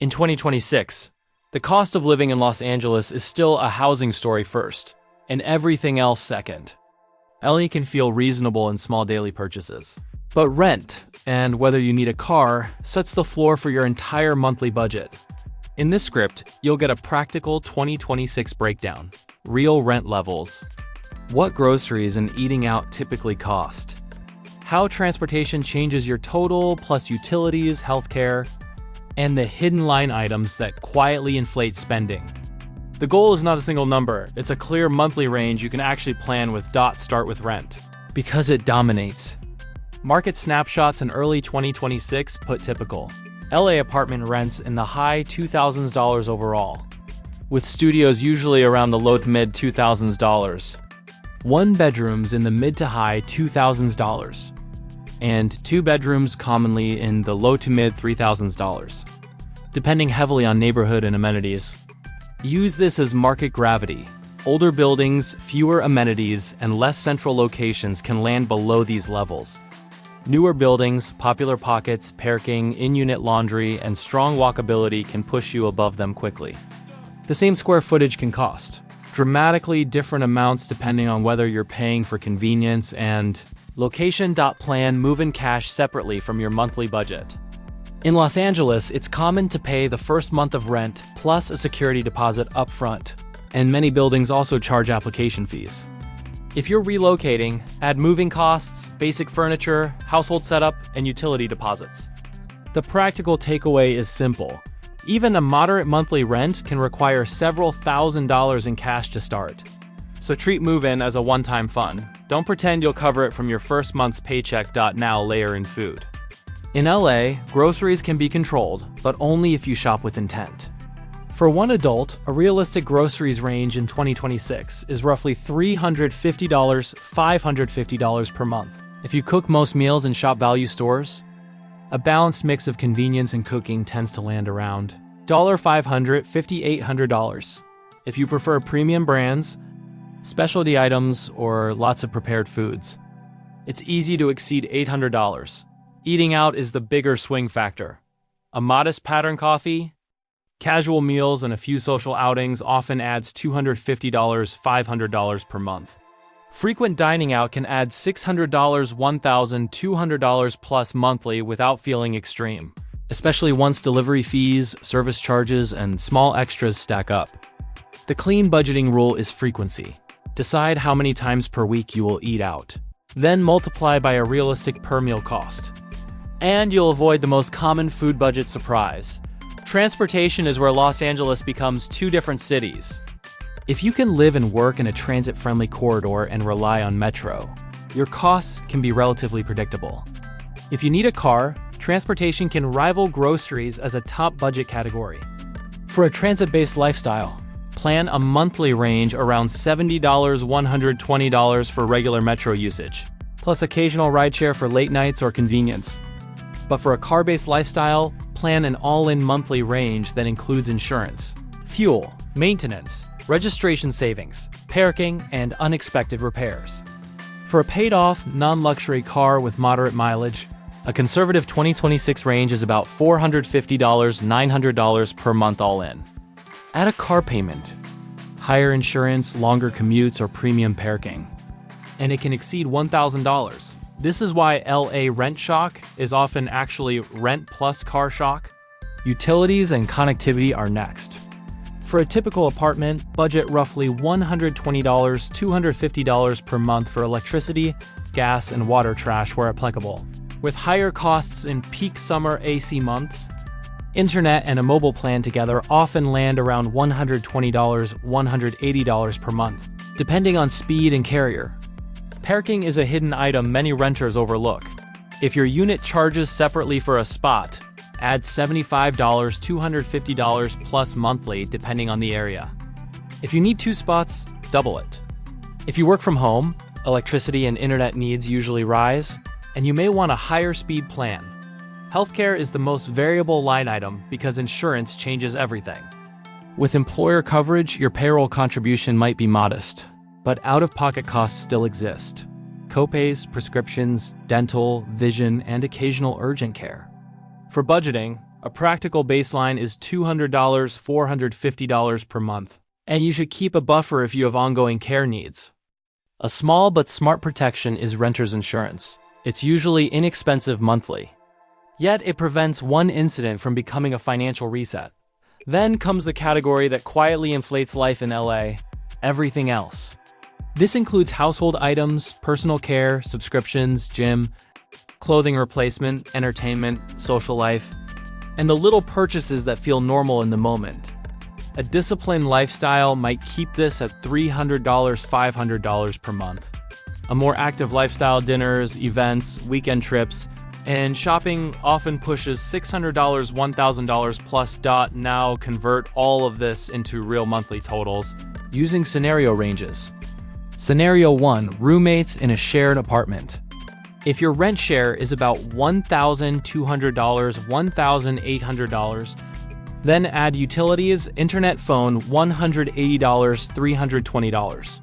In 2026, the cost of living in Los Angeles is still a housing story first, and everything else second. LA can feel reasonable in small daily purchases. But rent, and whether you need a car, sets the floor for your entire monthly budget. In this script, you'll get a practical 2026 breakdown. Real rent levels. What groceries and eating out typically cost. How transportation changes your total, plus utilities, healthcare, and the hidden line items that quietly inflate spending. The goal is not a single number, it's a clear monthly range you can actually plan with. Start with rent. Because it dominates. Market snapshots in early 2026 put typical LA apartment rents in the high $2,000s overall, with studios usually around the low to mid $2,000s, one bedrooms in the mid to high $2,000s, and two bedrooms commonly in the low to mid $3,000, depending heavily on neighborhood and amenities. Use this as market gravity. Older buildings, fewer amenities, and less central locations can land below these levels. Newer buildings, popular pockets, parking, in-unit laundry, and strong walkability can push you above them quickly. The same square footage can cost dramatically different amounts depending on whether you're paying for convenience and location. Plan move-in cash separately from your monthly budget. In Los Angeles, it's common to pay the first month of rent plus a security deposit upfront, and many buildings also charge application fees. If you're relocating, add moving costs, basic furniture, household setup, and utility deposits. The practical takeaway is simple. Even a moderate monthly rent can require several $1,000s in cash to start. So treat move-in as a one-time fun. Don't pretend you'll cover it from your first month's paycheck. Now layer in food. In LA, groceries can be controlled, but only if you shop with intent. For one adult, a realistic groceries range in 2026 is roughly $350 $550 per month. If you cook most meals in shop value stores, a balanced mix of convenience and cooking tends to land around $500 $800. If you prefer premium brands, specialty items, or lots of prepared foods, it's easy to exceed $800. Eating out is the bigger swing factor. A modest pattern coffee, casual meals, and a few social outings often adds $250 $500 per month. Frequent dining out can add $600 $1,200 plus monthly without feeling extreme, especially once delivery fees, service charges, and small extras stack up. The clean budgeting rule is frequency. Decide how many times per week you will eat out, then multiply by a realistic per meal cost. And you'll avoid the most common food budget surprise. Transportation is where Los Angeles becomes two different cities. If you can live and work in a transit-friendly corridor and rely on metro, your costs can be relatively predictable. If you need a car, transportation can rival groceries as a top budget category. For a transit-based lifestyle, plan a monthly range around $70 $120 for regular metro usage, plus occasional rideshare for late nights or convenience. But for a car-based lifestyle, plan an all-in monthly range that includes insurance, fuel, maintenance, registration savings, parking, and unexpected repairs. For a paid-off, non-luxury car with moderate mileage, a conservative 2026 range is about $450 $900 per month all in. Add a car payment, higher insurance, longer commutes, or premium parking, and it can exceed $1,000. This is why LA rent shock is often actually rent plus car shock. Utilities and connectivity are next. For a typical apartment, budget roughly $120 $250 per month for electricity, gas, and water trash where applicable. With higher costs in peak summer AC months, internet and a mobile plan together often land around $120 $180 per month, depending on speed and carrier. Parking is a hidden item many renters overlook. If your unit charges separately for a spot, add $75 $250 plus monthly depending on the area. If you need two spots, double it. If you work from home, electricity and internet needs usually rise, and you may want a higher speed plan. Healthcare is the most variable line item because insurance changes everything. With employer coverage, your payroll contribution might be modest, but out-of-pocket costs still exist. Copays, prescriptions, dental, vision, and occasional urgent care. For budgeting, A practical baseline is $200, $450 per month, and you should keep a buffer if you have ongoing care needs. A small but smart protection is renter's insurance. It's usually inexpensive monthly. Yet it prevents one incident from becoming a financial reset. Then comes the category that quietly inflates life in LA: everything else. This includes household items, personal care, subscriptions, gym, clothing replacement, entertainment, social life, and the little purchases that feel normal in the moment. A disciplined lifestyle might keep this at $300, $500 per month. A more active lifestyle, dinners, events, weekend trips, and shopping often pushes $600, $1,000 plus. Now convert all of this into real monthly totals using scenario ranges. Scenario 1, roommates in a shared apartment. If your rent share is about $1,200, $1,800, then add utilities, internet, phone, $180, $320.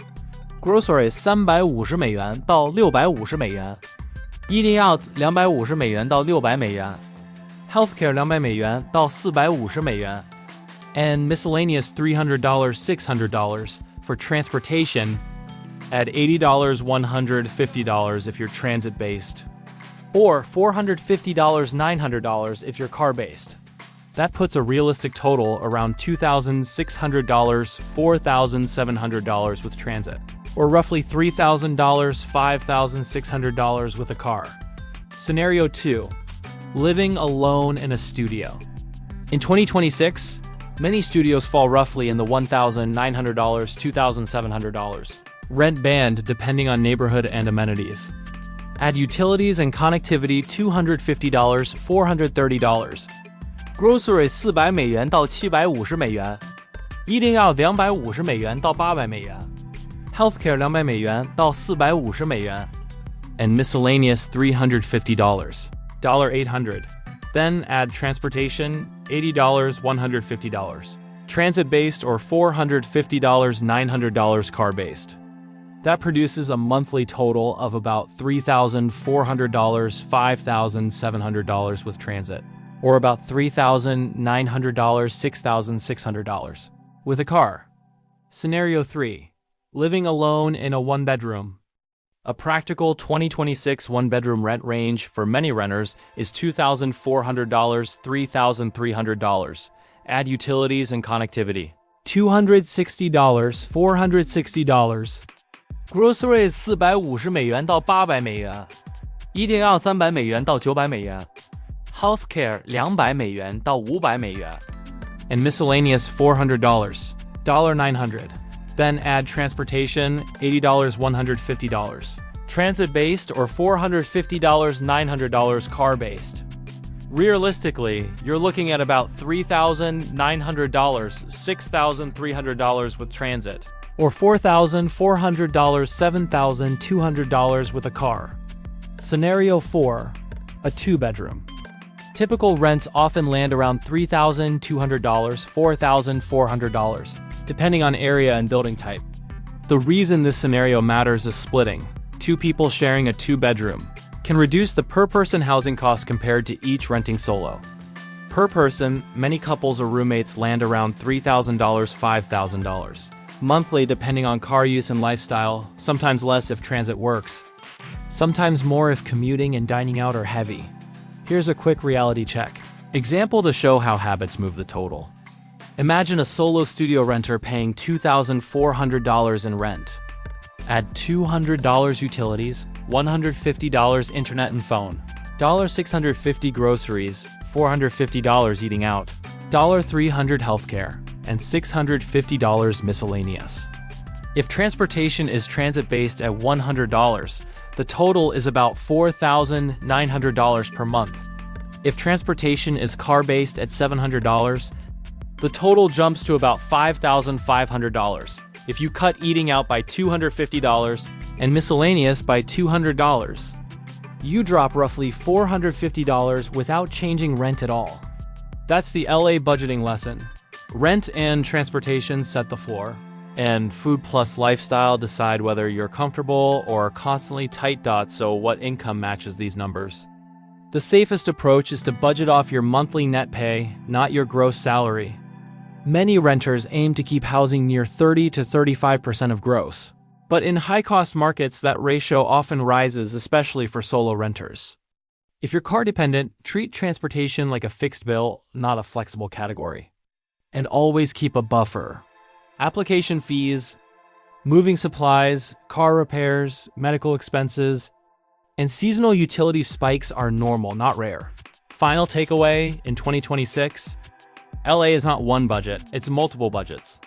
Groceries 350美元到650美元， Eating out 250美元到600美元， Healthcare 200美元到450美元， and miscellaneous $300, $600 for transportation. Add $80, $150 if you're transit-based, or $450, $900 if you're car-based. That puts a realistic total around $2,600, $4,700 with transit, or roughly $3,000, $5,600 with a car. Scenario 2, living alone in a studio. In 2026, many studios fall roughly in the $1,900, $2,700 rent band depending on neighborhood and amenities. Add utilities and connectivity, $250, $430. Groceries 400美元到750美元， Eating out 250美元到800美元， Healthcare 200美元到450美元， and miscellaneous $350, $800. Then add transportation, $80, $150. Transit-based or $450, $900 car-based. That produces a monthly total of about $3,400, $5,700 with transit, or about $3,900, $6,600 with a car. Scenario 3, living alone in a one-bedroom. A practical 2026 one-bedroom rent range for many renters is $2,400, $3,300. Add utilities and connectivity, $260, $460. Groceries 450美元到800美元， Eating out 300美元到900美元， Healthcare 200美元到500美元， and miscellaneous $400, $900. Then add transportation, $80, $150. Transit-based or $450, $900 car-based. Realistically, you're looking at about $3,900, $6,300 with transit, or $4,400, $7,200 with a car. Scenario 4, a two-bedroom. Typical rents often land around $3,200, $4,400, depending on area and building type. The reason this scenario matters is splitting. Two people sharing a two-bedroom can reduce the per-person housing cost compared to each renting solo. Per person, many couples or roommates land around $3,000, $5,000. Monthly depending on car use and lifestyle, sometimes less if transit works, sometimes more if commuting and dining out are heavy. Here's a quick reality check. Example to show how habits move the total. Imagine a solo studio renter paying $2,400 in rent. Add $200 utilities, $150 internet and phone, $650 groceries, $450 eating out, $300 healthcare, and $650 miscellaneous. If transportation is transit-based at $100, the total is about $4,900 per month. If transportation is car-based at $700, the total jumps to about $5,500. If you cut eating out by $250 and miscellaneous by $200, you drop roughly $450 without changing rent at all. That's the LA budgeting lesson. Rent and transportation set the floor, and food plus lifestyle decide whether you're comfortable or constantly tight. So what income matches these numbers? The safest approach is to budget off your monthly net pay, not your gross salary. Many renters aim to keep housing near 30 to 35% of gross. But in high-cost markets, that ratio often rises, especially for solo renters. If you're car-dependent, treat transportation like a fixed bill, not a flexible category. And always keep a buffer. Application fees, moving supplies, car repairs, medical expenses, and seasonal utility spikes are normal, not rare. Final takeaway, in 2026, LA is not one budget, it's multiple budgets.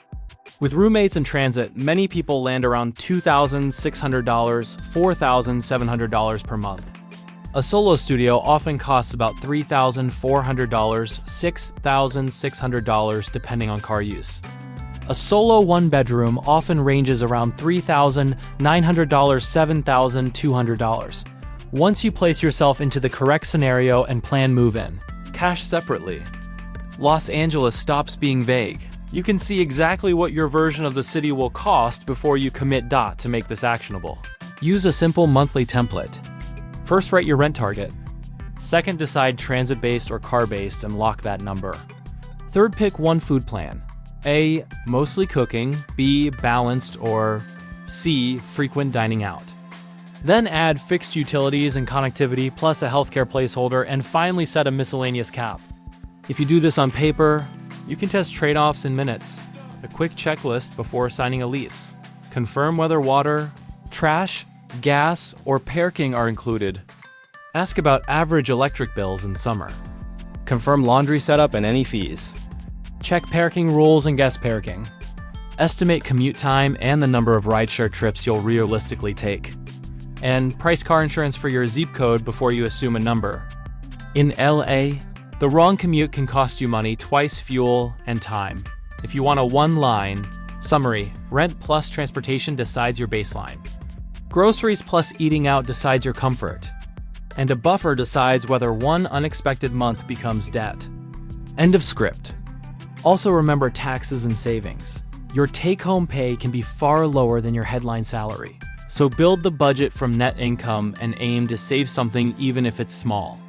With roommates and transit, many people land around $2,600, $4,700 per month. A solo studio often costs about $3,400, $6,600 depending on car use. A solo one-bedroom often ranges around $3,900, $7,200. Once you place yourself into the correct scenario and plan move-in, cash separately. Los Angeles stops being vague. You can see exactly what your version of the city will cost before you commit to make this actionable. Use a simple monthly template. First, write your rent target. Second, decide transit-based or car-based and lock that number. Third, pick one food plan. A, mostly cooking, B, balanced, or C, frequent dining out. Then add fixed utilities and connectivity plus a healthcare placeholder, and finally set a miscellaneous cap. If you do this on paper, you can test trade-offs in minutes. A quick checklist before signing a lease. Confirm whether water, trash, gas, or parking are included. Ask about average electric bills in summer. Confirm laundry setup and any fees. Check parking rules and guest parking. Estimate commute time and the number of rideshare trips you'll realistically take. And price car insurance for your zip code before you assume a number. In LA, the wrong commute can cost you money, twice fuel, and time. If you want a one-line summary, rent plus transportation decides your baseline. Groceries plus eating out decides your comfort. And a buffer decides whether one unexpected month becomes debt. End of script. Also remember taxes and savings. Your take-home pay can be far lower than your headline salary. So build the budget from net income and aim to save something even if it's small.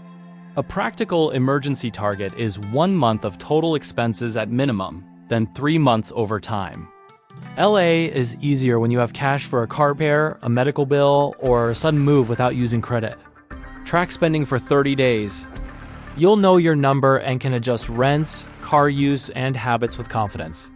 A practical emergency target is 1 month of total expenses at minimum, then 3 months over time. LA is easier when you have cash for a car repair, a medical bill, or a sudden move without using credit. Track spending for 30 days. You'll know your number and can adjust rents, car use, and habits with confidence.